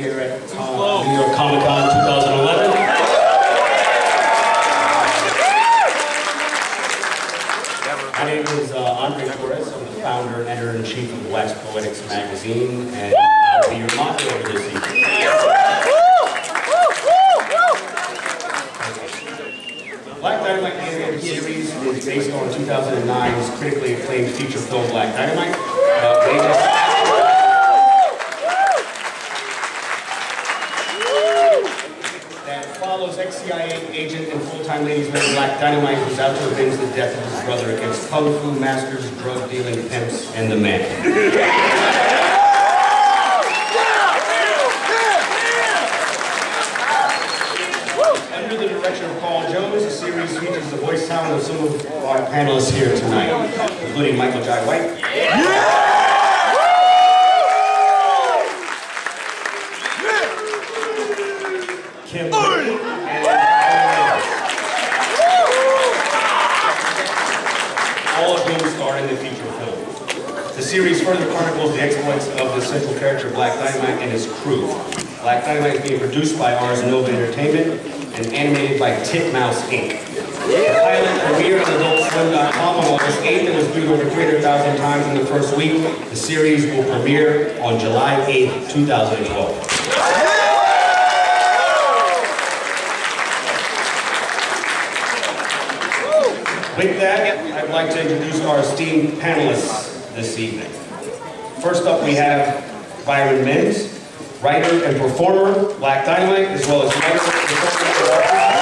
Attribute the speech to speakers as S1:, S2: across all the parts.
S1: here at New York Comic-Con 2011. My name is Andre Torres. I'm the founder and editor-in-chief of Wax Poetics magazine, and I'll be your moderator this evening. Black Dynamite animated series is based on 2009's critically acclaimed feature film Black Dynamite. That follows ex-CIA agent and full-time ladies man Black Dynamite, who's out to avenge the death of his brother against kung fu masters, drug-dealing pimps, and the man. Under the direction of Paul Jones, the series features the voice talent of some of our panelists here tonight, including Michael Jai White, Kim Whitley, and all of whom star in the feature film. The series further chronicles the exploits of the central character Black Dynamite and his crew. Black Dynamite is being produced by Ars Nova Entertainment and animated by Titmouse Inc. The pilot premiered on AdultSwim.com on August 8th and was viewed over 300,000 times in the first week. The series will premiere on July 8th, 2012. With that, I'd like to introduce our esteemed panelists this evening. First up, we have Byron Mims, writer and performer, Black Dynamite, as well as writer and performer.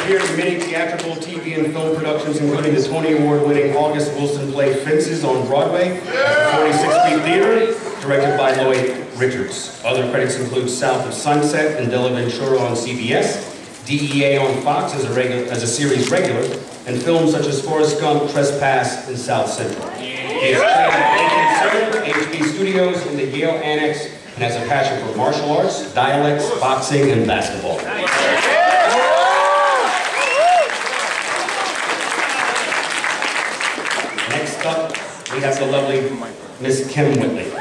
S1: Appeared in many theatrical, TV, and film productions, including the Tony Award-winning August Wilson play Fences on Broadway at the 46th Street Theater, directed by Lloyd Richards. Other credits include South of Sunset and Della Ventura on CBS, DEA on Fox as a series regular, and films such as Forrest Gump, Trespass, and South Central. He is trained at HB Studios in the Yale Annex and has a passion for martial arts, dialects, boxing, and basketball. Next up, we have the lovely Miss Kim Whitley.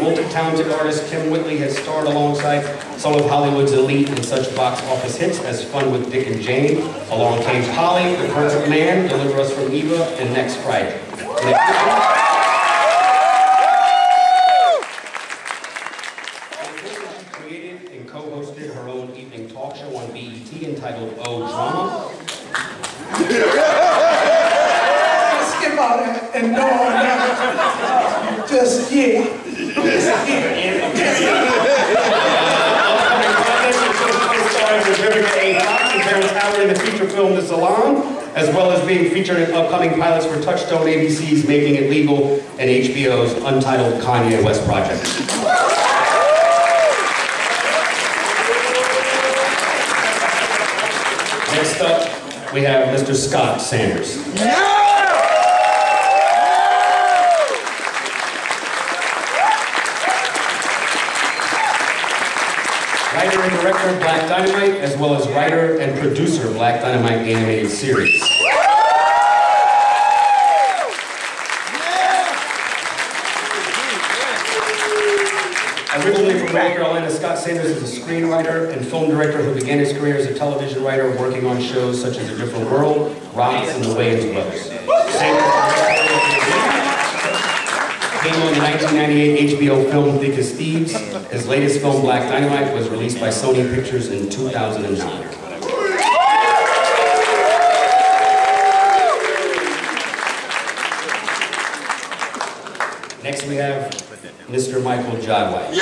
S1: Multi-talented artist Kim Whitley has starred alongside some of Hollywood's elite in such box office hits as Fun with Dick and Jane, Along Came Polly, The Perfect Man, Deliver Us from Eva, and Next Friday. She created and co-hosted her own evening talk show on BET entitled Oh Drama.
S2: Skip out and no on that. Just yeah. In the feature film The Salon, as well as being featured in upcoming pilots for Touchstone ABC's Making It Legal and HBO's Untitled Kanye West Project. Next up, we have Mr. Scott Sanders. Writer and director of Black Dynamite, as well as writer and producer of Black Dynamite animated series. Originally from North Carolina, Scott Sanders is a screenwriter and film director who began his career as a television writer working on shows such as A Different World, Rocks, and The Wayans Brothers. Sanders came on the 1998 HBO film Thick as Thieves. His latest film, Black Dynamite, was released by Sony Pictures in 2009. Next we have Mr. Michael Jai White.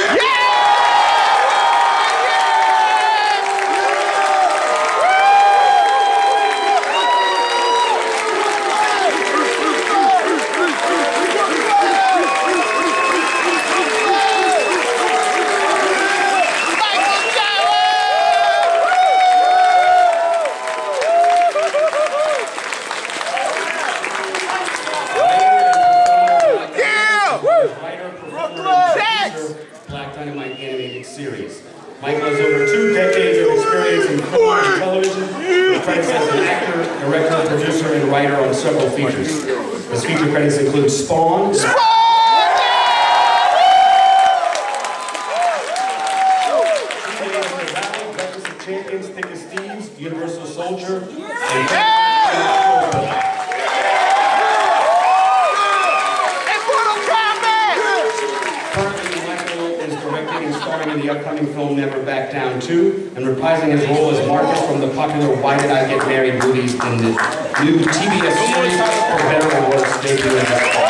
S1: an actor, director, producer, and writer on several features. His feature credits include Spawn, Champions, Thick as Thieves, Universal Soldier, and currently Michael is directing and starring in the upcoming film Never Back Down 2, and reprising his role as Marcus from the popular Why Did I Get Married movies in the new TBS series For Better or Worse debuting next fall.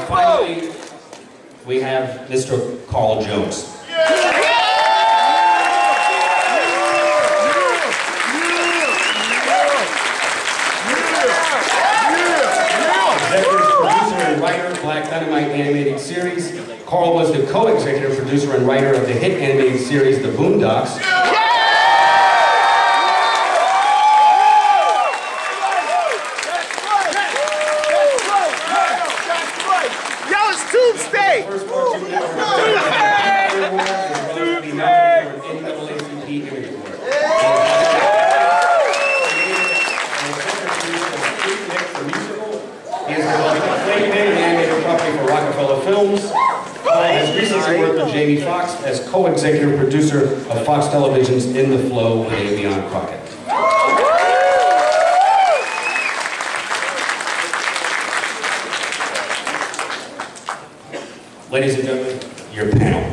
S1: Finally, we have Mr. Carl Jones. Executive producer and writer, Black Dynamite animated series. Carl was the co-executive producer and writer of the hit animated series The Boondocks. First cartoon network relatively nominated for an NAACP Image Award. He has developed a playpen and animated property for Rockefeller Films. Paul has recently worked with Jamie Foxx as co-executive producer of Fox Television's In the Flow with Avion Crockett. Ladies and gentlemen, your panel.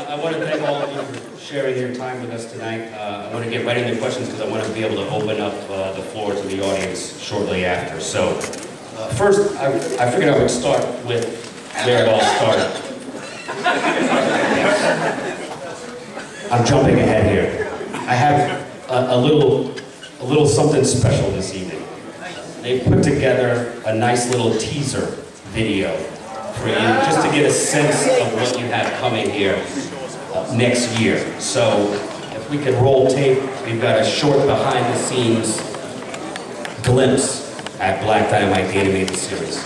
S1: I want to thank all of you for sharing your time with us tonight. I want to get right into questions because I want to be able to open up the floor to the audience shortly after. So, first, I figured I would start with where it all started. I'm jumping ahead here. I have a little something special this evening. They put together a nice little teaser video for you, just to get a sense of what you have coming here next year. So, if we could roll tape, we've got a short behind-the-scenes glimpse at Black Dynamite, the animated series.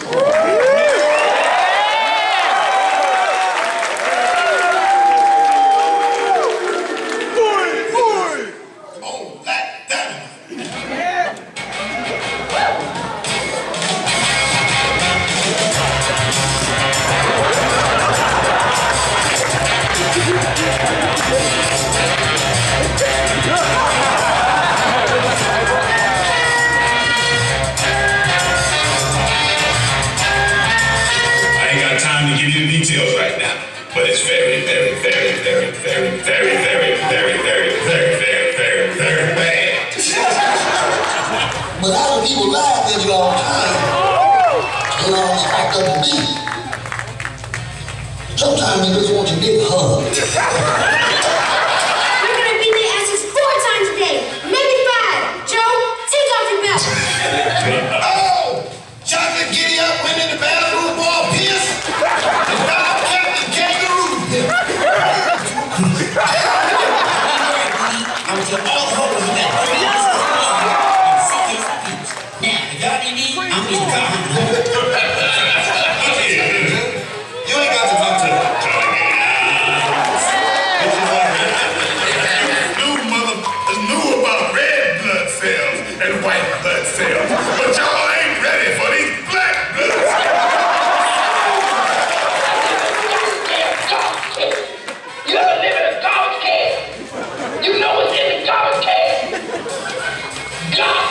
S3: But other people laugh at you all the time. And all spiked up the beat. Sometimes they just want your big hug.
S4: We're gonna beat their asses 4 times a day, maybe 5. Joe, take off your belt.
S3: Oh! Chocolate giddy up, went in the bathroom, ball pissed. And now Captain Kangaroo. I was all over that. I'm just talking. You ain't got to talk to
S5: knew about red blood cells and white blood cells, but y'all ain't ready for these black blood cells.
S6: You ever live in a garbage can? You know what's in the garbage can? God!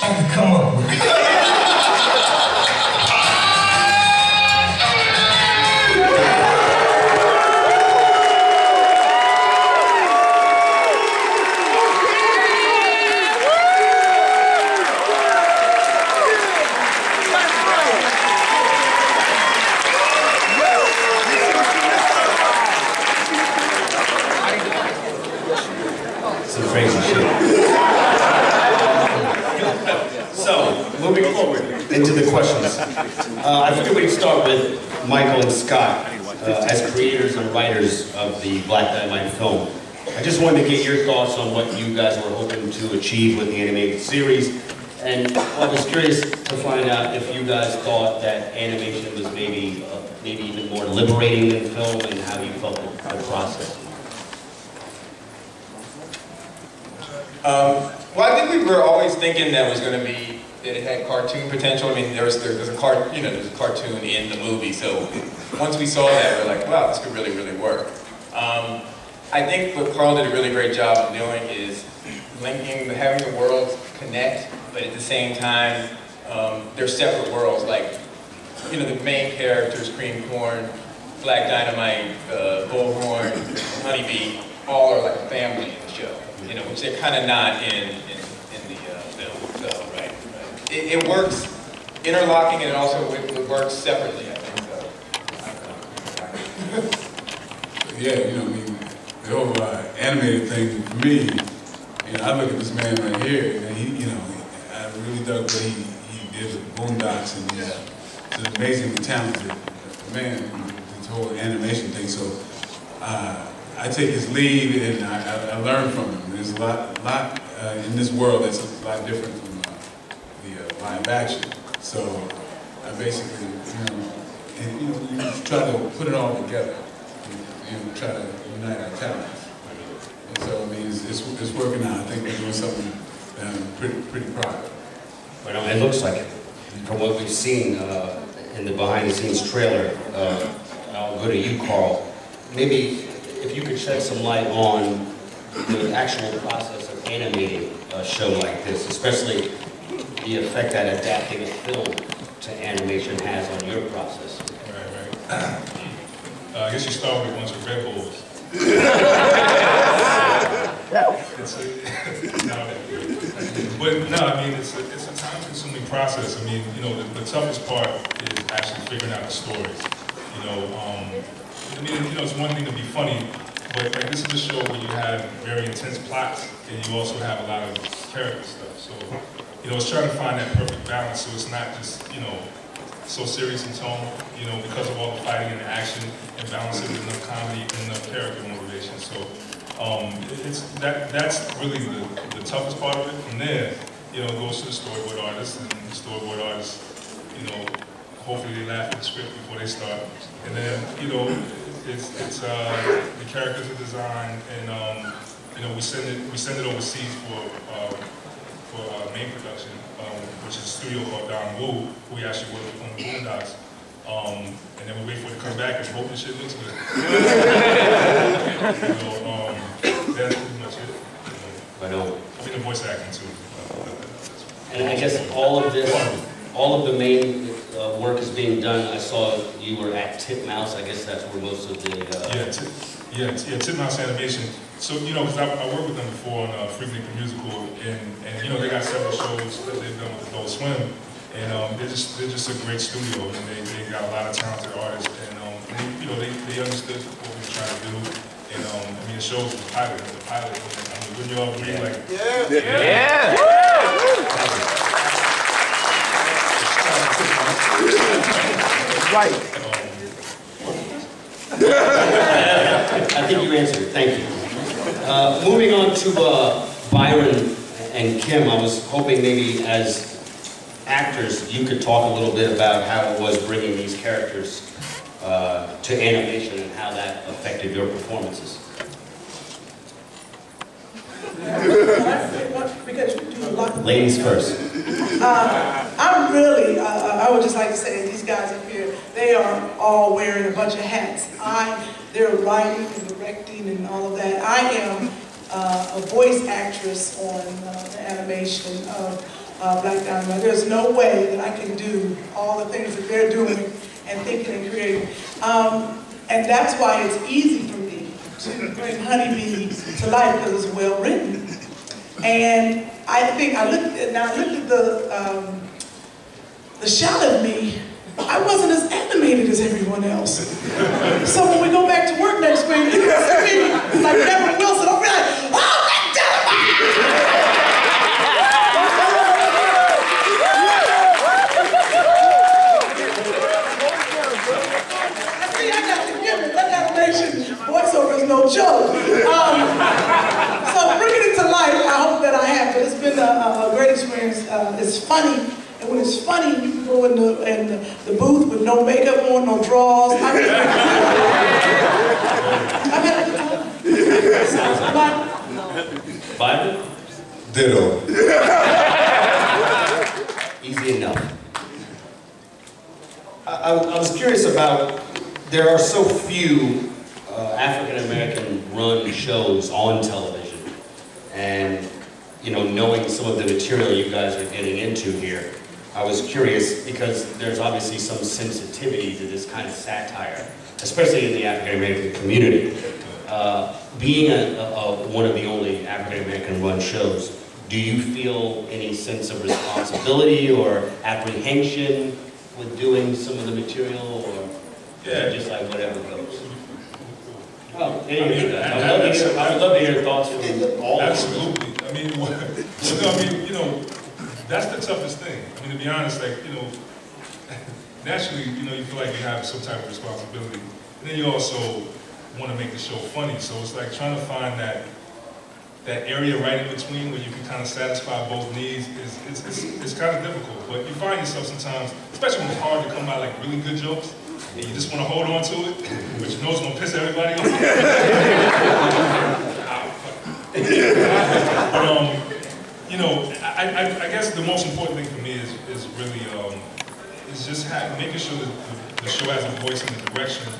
S3: I could come up with.
S1: Some crazy shit. So, moving forward into the questions. I figured we'd start with Michael and Scott as creators and writers of the Black Dynamite film. I just wanted to get your thoughts on what you guys were hoping to achieve with the animated series. And I was curious to find out if you guys thought that animation was maybe even more liberating than film, and how you felt the process.
S7: Well, I think we were always thinking that was going to be, that it had cartoon potential. I mean, there's a cartoon in the movie, so once we saw that, we were like, wow, this could really, really work. I think what Carl did a really great job of doing is linking, having the worlds connect, but at the same time, they're separate worlds. Like, you know, the main characters, Cream Corn, Black Dynamite, Bullhorn, Honeybee, all are like a family in the show. You know, which they're kind of not in the film. So, right. It works interlocking, and it also it works separately, I think. So.
S5: Yeah, you know, I mean, the whole animated thing for me, you know, I look at this man right here, and he, you know, I really dug what he did with Boondocks, and he's an amazingly talented man, this whole animation thing. So I take his lead, and I learn from him. There's a lot in this world that's a lot different from the live action. So I basically, you just try to put it all together. You try to unite our talents. And so I mean, it's working out. I think we're doing something that I'm pretty proud of.
S1: Well, it looks like it. From what we've seen in the behind-the-scenes trailer, I'll go to you, Carl. Maybe if you could shed some light on the actual process of animating a show like this, especially the effect that adapting a film to animation has on your process.
S8: Right. I guess you start with a bunch of Red Bulls. But no, I mean, it's a time-consuming process. I mean, you know, the toughest part is actually figuring out the stories. You know, I mean, you know, it's one thing to be funny, but like, this is a show where you have very intense plots, and you also have a lot of character stuff. So, you know, it's trying to find that perfect balance, so it's not just, you know, so serious in tone, you know, because of all the fighting and the action, and balancing with enough comedy and enough character motivation. So, that's really the toughest part of it. From there, you know, it goes to the storyboard artist, and the storyboard artists, you know, hopefully they laugh at the script before they start. And then, you know, it's the characters are designed, and you know, we send it overseas for main production, which is a studio called Don Wu, who we actually work with on the Boondocks. And then we wait for it to come back and hope the shit looks good. You know, that's pretty much it.
S1: I know.
S8: I mean, the voice acting too.
S1: And I guess all of the main work is being done. I saw you were at Titmouse. I guess that's where most of the
S8: Titmouse Animation. So, you know, because I worked with them before on Frequently the Musical, and you know, they got several shows that they've done with Adult Swim, and they're just a great studio, and they got a lot of talented artists, and you know, they understood what we were trying to do, and I mean, it shows the pilot. I mean, wouldn't you all agree? Like, yeah.
S9: Right.
S1: I think you answered it. Thank you. Moving on to Byron and Kim, I was hoping maybe as actors you could talk a little bit about how it was bringing these characters to animation and how that affected your performances. Ladies first.
S9: I would just like to say, these guys up here, they are all wearing a bunch of hats. They're writing and directing and all of that. I am a voice actress on the animation of Black Dynamite. There's no way that I can do all the things that they're doing and thinking and creating. And that's why it's easy for me to bring Honeybee to life, because it's well written. And I think I looked at the shot of me. I wasn't as animated as everyone else. So when we go back to work next week, you're gonna see me like Devin Wilson. I'll be like, oh, Black Dynamite! See, I got to give it. That animation voiceover is no joke. So bringing it to life, I hope that I have. But it's been a great experience. It's funny. And when it's funny, you can go in the booth with no makeup on, no drawers. I've had a good time.
S1: Bible?
S5: Ditto.
S1: Easy enough. I was curious about, there are so few African-American run shows on television. And, you know, knowing some of the material you guys are getting into here, I was curious because there's obviously some sensitivity to this kind of satire, especially in the African-American community. Being one of the only African-American run shows, do you feel any sense of responsibility or apprehension with doing some of the material, or just like whatever goes? Well, I would love to hear thoughts from all of us.
S8: Absolutely. I mean, you know, that's the toughest thing. I mean, to be honest, like, you know, naturally, you know, you feel like you have some type of responsibility. And then you also want to make the show funny. So it's like trying to find that area right in between where you can kind of satisfy both needs it's kind of difficult. But you find yourself sometimes, especially when it's hard to come by like really good jokes, and you just want to hold on to it, but you know it's going to piss everybody off. But, you know, I guess the most important thing for me is really is just making sure that the show has a voice and a direction,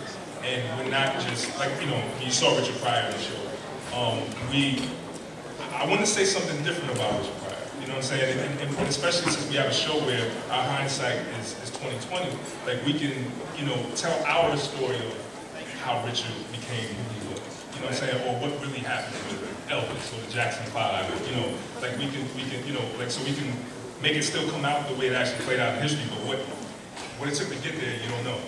S8: and we're not just like, you know, you saw Richard Pryor in the show. I want to say something different about Richard Pryor. You know what I'm saying? And especially since we have a show where our hindsight is 2020, like we can, you know, tell our story of how Richard became who he was. You know what I'm saying? Or what really happened with Elvis or the Jackson 5, you know, like we can, you know, like, so we can make it still come out the way it actually played out in history, but what it took to get there, you don't know.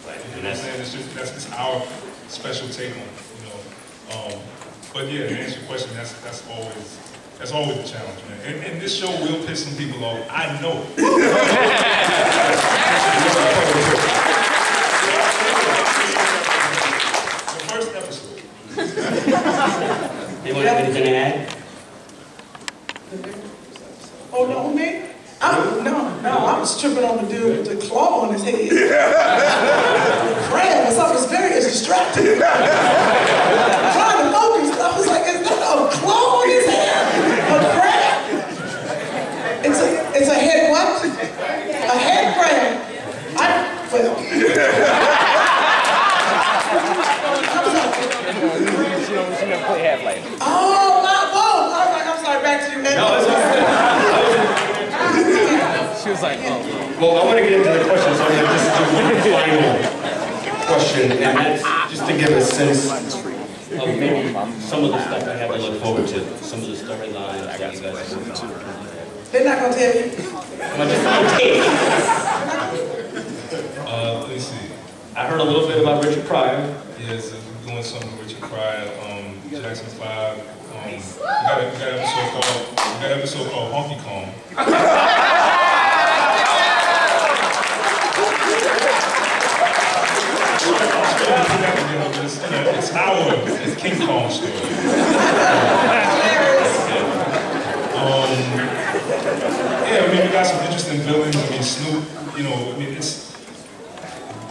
S8: Right. You know what I'm saying? It's just, that's our special take on it, you know. But yeah, to answer your question, that's always the challenge, man. And this show will piss some people off. I know. The first episode.
S1: Anyone have anything to add?
S9: Oh, no, me? I was tripping on the dude with the claw on his head. The crab or something was very distracting. Trying to focus, I was like, is that a claw on his head? A crab? It's a head what? A head crab. Oh, my fault. I'm sorry, back to you.
S1: No, it's all right.
S10: She was like, oh.
S1: Well, I want to get into the questions, so I'm going to just do one final question, and that's just to give a sense of maybe some of the stuff I have to look forward to, some of the storylines that you guys are working on.
S9: They're not going to tell you.
S1: I'm just going to take.
S8: Let's see.
S1: I heard a little bit about Richard Pryor.
S8: Yes, we're doing something with Richard Pryor, Jackson 5. We got an episode called Honky Kong. It's our King Kong story. Yeah, I mean, we got some interesting villains. I mean, Snoop, you know, I mean, it's,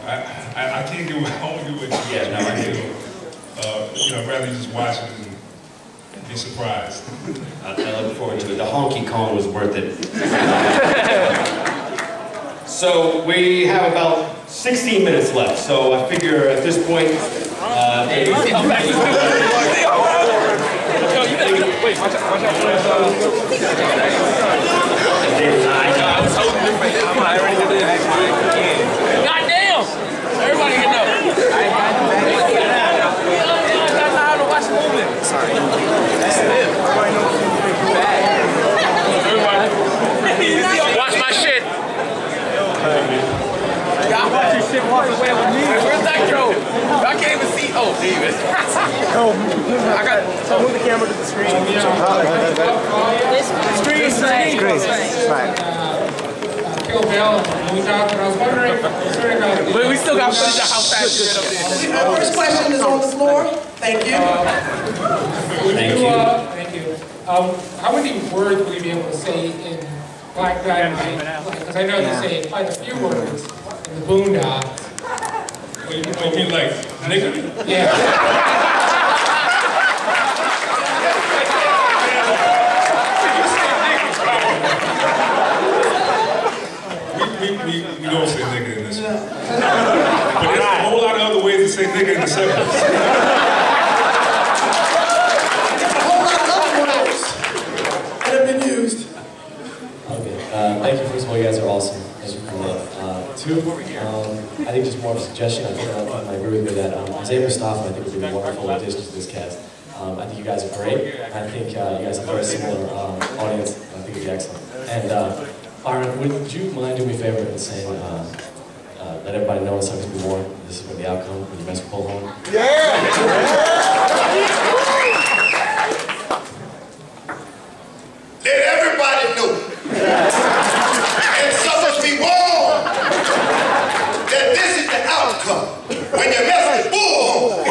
S8: I can't give away, I won't give away too much.
S1: Yeah, no, I do.
S8: You know, I'd rather you just watch it and be surprised.
S1: I look forward to it. The Honky Kong was worth it. So we have about 16 minutes left. So I figure at this point, maybe
S10: Wait, watch out.
S7: I was hoping different. I already did it. Goddamn! Everybody can know. That's how to watch the movie. Sorry. That's it. Everybody knows you're bad. Watch my shit. Y'all watch your shit walk away with me. Where's that Joe? I can't even see. Oh, David. I got. So move the camera to the screen. Screen.
S10: Kill Bill, moved out, but I was wondering.
S7: But we still got footage of how fast you get up there.
S9: Our first question is on the floor. Thank you.
S10: Thank you. How many words will you be able to say in Black Dynamite? Because I know you say quite a few words in the Boondocks.
S8: You mean like nigga?
S10: Yeah.
S8: We don't say nigga in this one. But there's a whole lot of other ways to say nigga in the 70s.
S9: A whole lot of other words that have been used.
S11: Okay, thank you. First of all, you guys are awesome. Thank you for that. Two, I think just more of a suggestion. I think I agree with you that Isaiah Mustafa, I think, would be a wonderful addition to this cast. I think you guys are great. I think you guys have a very similar audience. I think it'd be excellent. And Byron, would you mind doing me a favor and saying, let everybody know when something's been worn? This is what the outcome when you guys pull home.
S3: Yeah! Let everybody know. And so must be warned that this is the outcome when you mess with bull.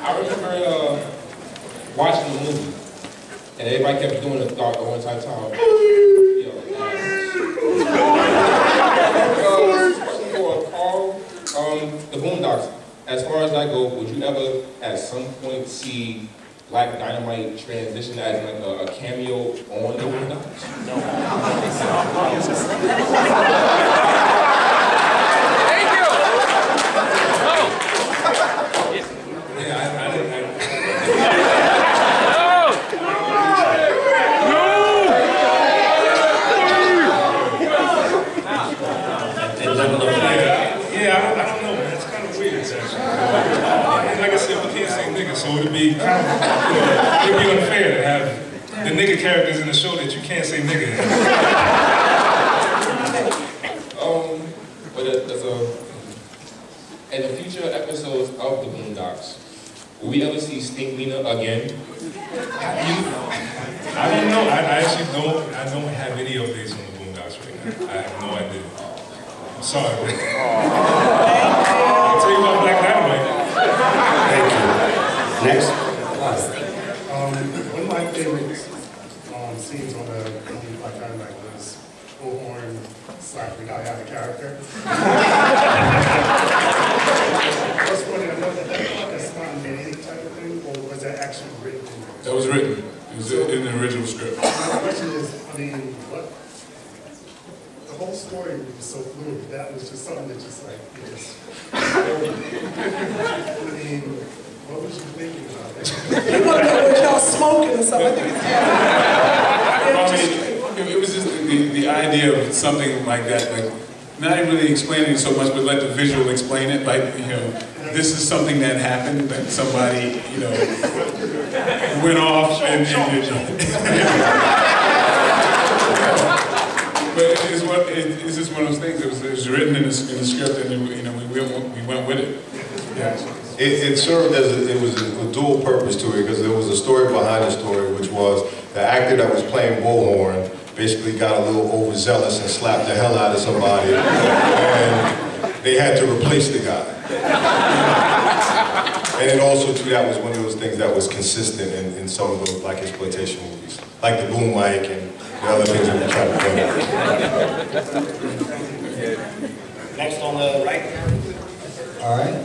S10: I remember watching the movie, and everybody kept doing the dog the one time. For Carl, the Boondocks. As far as I go, would you ever, at some point, see Black Dynamite transition as like a cameo on the Boondocks? No. Thank you.
S8: I don't know, man. It's kind of weird, actually. And like I said, we can't say nigga, so it'd be kind of, it'd be unfair to have the nigga characters in the show that you can't say nigga in.
S10: But in the future episodes of the Boondocks, will we ever see Stink Lena again?
S8: I don't know. I actually don't. I don't have any updates on the Boondocks right now. I have no idea. I'm sorry. I'll tell you about Black Dynamite.
S2: Thank you. Next.
S12: One of my favorite scenes on the movie Black Dynamite was Bullhorn slapped the guy out of character. I was wondering, I know that's spontaneity type of thing, or was that actually written?
S8: That was written. It was in the original script.
S12: My question is, the whole story was so fluid. That was just something that just like, what was you thinking about that?
S9: You want to know what y'all smoking or something? I think
S8: It was just the idea of something like that, like not really explaining it so much, but let the visual explain it. Like, this is something that happened, that somebody, went off and but it's just one of those things. It was written in the script, and we went with it. Yeah.
S13: It served as it was a dual purpose to it, because there was a story behind the story, which was the actor that was playing Bullhorn basically got a little overzealous and slapped the hell out of somebody, and they had to replace the guy. And then also too, that was one of those things that was consistent in some of those black exploitation movies, like the boom mic and the other things that we tried to bring.
S2: Next on the right.
S14: All right.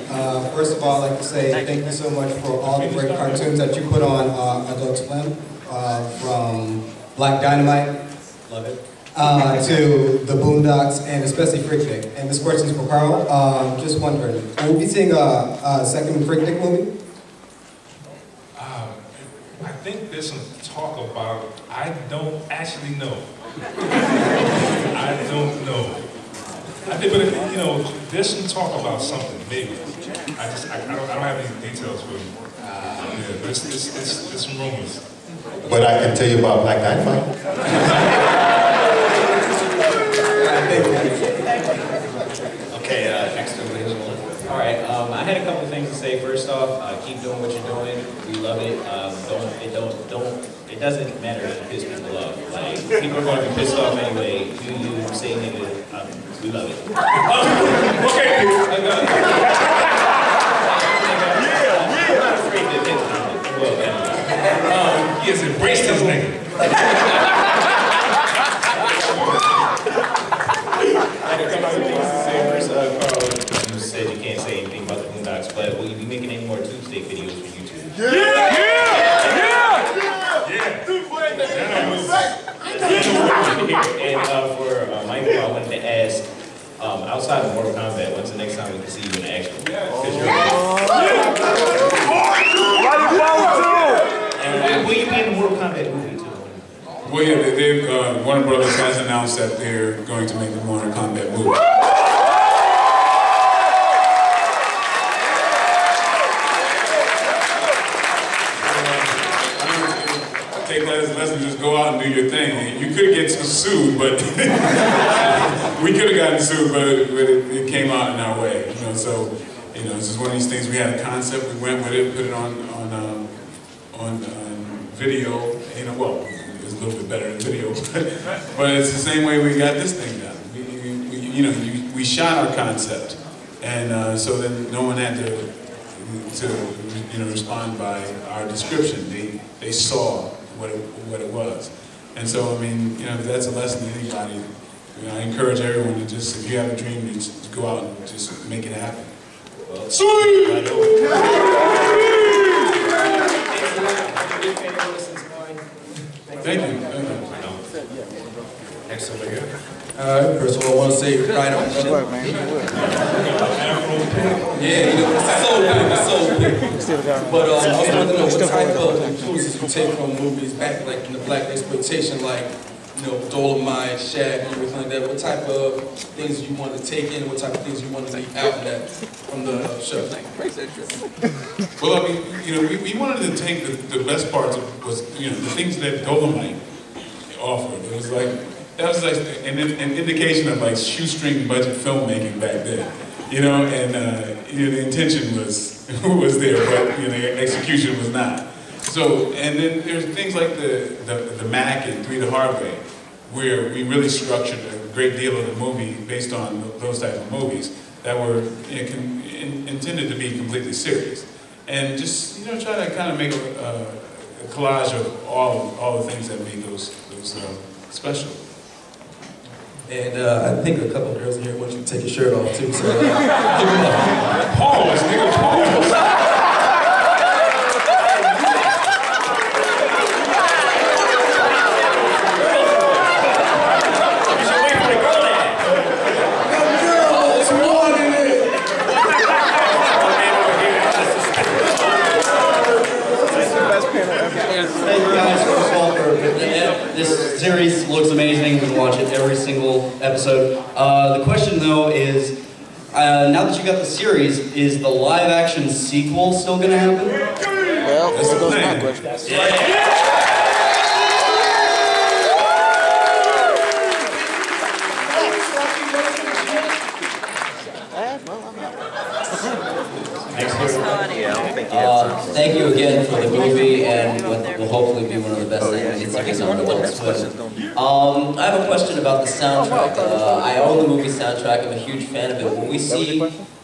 S14: First of all, I'd like to say thank you so much for all the great cartoons that you put on Adult Swim, from Black Dynamite, love it, to the Boondocks and especially Freaknik. And this question is for Carl. Just wondering, will we be seeing a second Freaknik movie?
S8: I think there's some talk about, I don't actually know. I don't know. I think, but you know, there's some talk about something, maybe. I don't have any details for you. Yeah, but it's some rumors.
S13: But I can tell you about Black Dynamite.
S7: Okay, next over here. All right, I had a couple things to say. First off, keep doing what you're doing. We love it. It doesn't matter if you piss people off. Like, people are going to be pissed off anyway. Do you say nigga? We love it. Okay, people.
S8: He has embraced his nigga.
S7: Carl, you said you can't say anything about the Boondocks, but will you be making any more Tuesday videos for YouTube? And for Michael, I wanted to ask, outside of Mortal Kombat, when's the next time we can see you in action? Because you're and will you be in the Mortal Kombat movie too?
S5: Well, yeah, Warner Brothers has announced that they're going to make the Mortal Kombat movie. Take that as a lesson, just go out and do your thing. You could get sued, but we could have gotten sued, but it came out in our way. You know, so you know, it's just one of these things. We had a concept, we went with it, put it on video. You know, well, it's a little bit better than video, but it's the same way we got this thing done. We shot our concept, and so then no one had to respond by our description. They saw what it was. And so, I mean, you know, that's a lesson to anybody. You know, I encourage everyone to just, if you have a dream, you just go out and just make it happen. Well, sweet! Thank you.
S15: Next over here. First of all, I want to say right on. Yeah, you know, it's so big. But I also want to know what type of influences you take from movies back, like in the black exploitation, like, you know, Dolomite, Shaq, and everything like that. What type of things you want to take in? What type of things you want to leave out from the show?
S5: Well, I mean, you know, we wanted to take the best parts of you know, the things that Dolomite offered. It was like, that was like an indication of like shoestring budget filmmaking back then, you know, and you know, the intention was there, but you know, the execution was not. So, and then there's things like the Mac and Three the Hard Way, where we really structured a great deal of the movie based on those type of movies that were intended to be completely serious, and just, you know, try to kind of make a collage of all the things that made those special.
S15: And I think a couple of girls in here want you to take your shirt off too, so
S5: pause, nigga, pause.
S16: Thank you guys, first of all, for this series looks amazing. We can watch it every single episode. The question, though, is, now that you got the series, is the live-action sequel still going to happen?
S17: Well, there goes my question.
S16: Thank you again for the movie and what will hopefully be one of the best things on Adult Swim. I have a question about the soundtrack. I own the movie soundtrack. I'm a huge fan of it. Will we see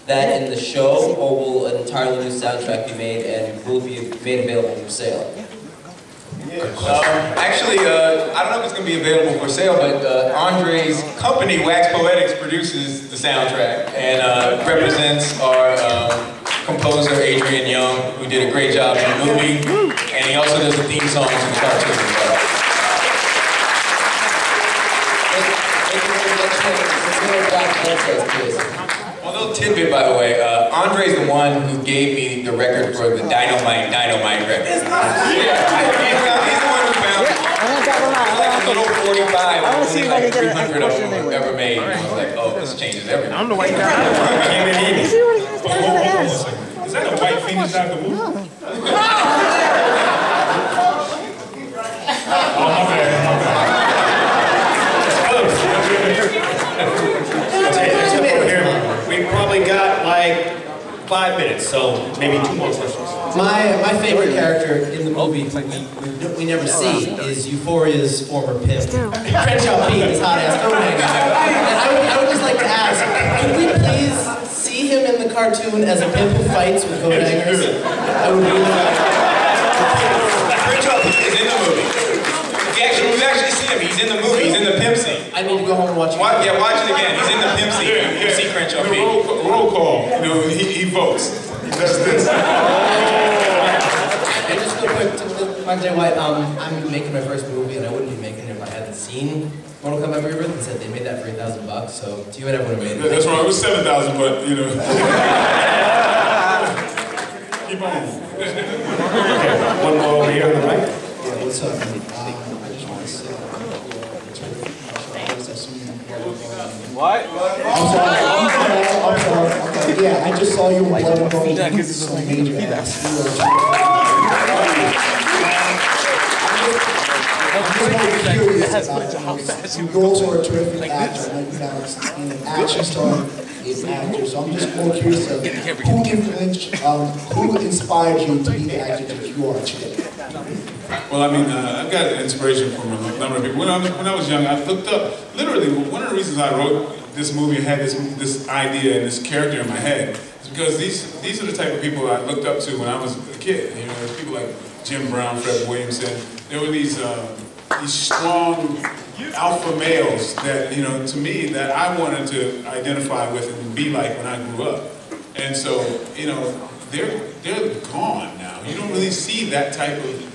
S16: that in the show, or will an entirely new soundtrack be made, and will it be made available for sale?
S7: Actually, I don't know if it's going to be available for sale, but Andre's company, Wax Poetics, produces the soundtrack and represents our composer, Adrian Young, who did a great job in the movie, and he also does the theme songs and cartoons as well. Well, a little tidbit, by the way. Andre's the one who gave me the record for the Dynamite record. He's the one who found it. Like a little 45, only like 300 of them were ever made. And I was like, oh, this changes everything. I don't know why you got it.
S8: Is that a white Phoenix Dr. Wu? Oh, my bad.
S2: We probably got like 5 minutes, so maybe 2 more questions.
S18: My favorite character in the movie we never see is Euphoria's former pimp. Crenshaw Pete, his hot-ass Conan guy. And I would just like to ask, could we please see him in the cartoon as a pimp who fights with coat hangers? I would really like
S7: Crenshaw Pete is in the movie. You actually see him. He's in the movie. He's in the pimp scene.
S18: I need to go home and watch it.
S7: Yeah, watch it again. He's in the pimp scene. You see Crenshaw Pete.
S5: Roll call. You know, he votes. He does this.
S18: And just real quick, to Jay White, I'm making my first movie, and I wouldn't be making it if I hadn't seen Mortal Kombat Rebirth. They said they made that for $8,000, so to you and everyone who made it.
S5: That's right. It was 7,000, but you know. Keep on.
S2: Okay, one more over here on the right.
S19: Yeah, what's up? I just want to say.
S17: What?
S19: I'm sorry. Yeah, I just saw you in Blood and Bone. Some major ass. You girls are a terrific actor, and you know, in an action star, an actor. So I'm just more curious of who inspired you to be the actor that you are today?
S5: Well, I mean, I've got inspiration from a number of people. When I was young, I looked up, literally, one of the reasons I wrote this movie and had this idea and this character in my head is because these are the type of people I looked up to when I was a kid. You know, there's people like Jim Brown, Fred Williamson. There were these strong alpha males that, you know, to me, that I wanted to identify with and be like when I grew up. And so, you know, they're gone now. You don't really see that type of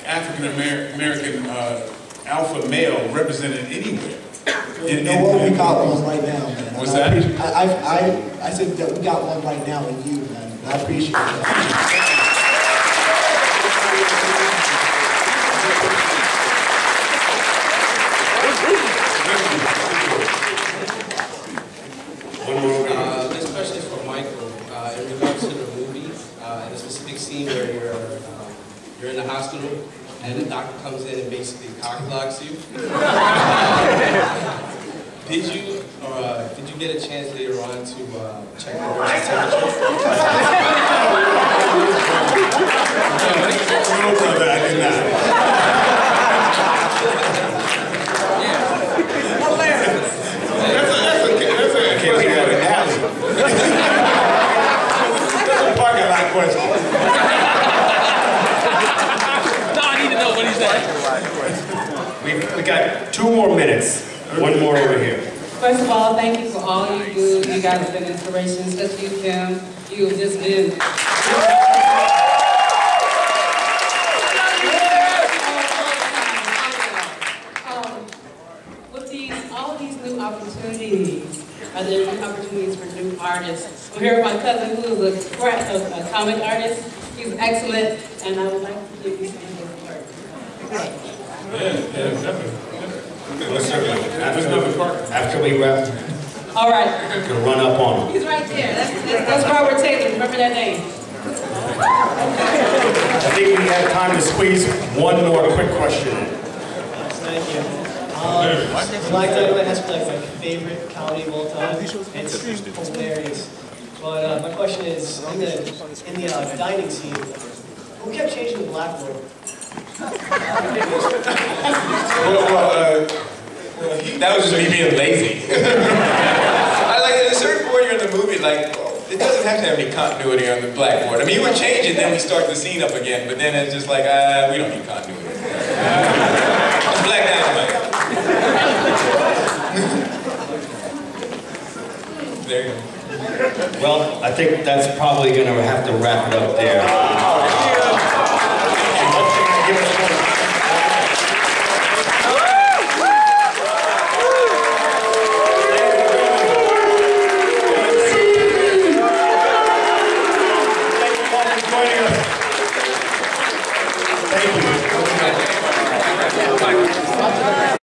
S5: African-American alpha male represented anywhere.
S19: You know what? We got one right now, man.
S5: What's that?
S19: I said that we got one right now in you, man. I appreciate that.
S15: This question is for Michael. In regards to the movie, in a specific scene where you're in the hospital and the doctor comes in and basically cock-blocks you. Did you get a chance later on to check the nurse's temperature?
S5: No, brother, I did not. That's a alley. That's a parking lot question.
S17: No, I need to know what he said.
S2: We got 2 more minutes. One more over here.
S20: First of all, thank you for all you do. You guys have been inspiration, especially you, Kim. You've just been... With all these new opportunities, are there new opportunities for new artists? I'm here with my cousin who is a comic artist. He's excellent, and I would like to give you some of his work.
S5: Yeah, definitely.
S2: After we wrap,
S20: all right.
S2: Gonna run up on him.
S20: He's right there. That's Robert Taylor. Remember that name.
S2: I think we have time to squeeze one more quick question in.
S21: Thank you. Black Dynamite has been like my favorite comedy of all time. It's hilarious. But my question is, in the dining scene, who kept changing the blackboard?
S7: That was just me being lazy. I like at a certain point you're in the movie, like, it doesn't have to have any continuity on the blackboard. I mean, you would change it, then we start the scene up again, but then it's just like, we don't need continuity. It's Black Dynamite. There you go.
S2: Well, I think that's probably going to have to wrap it up there.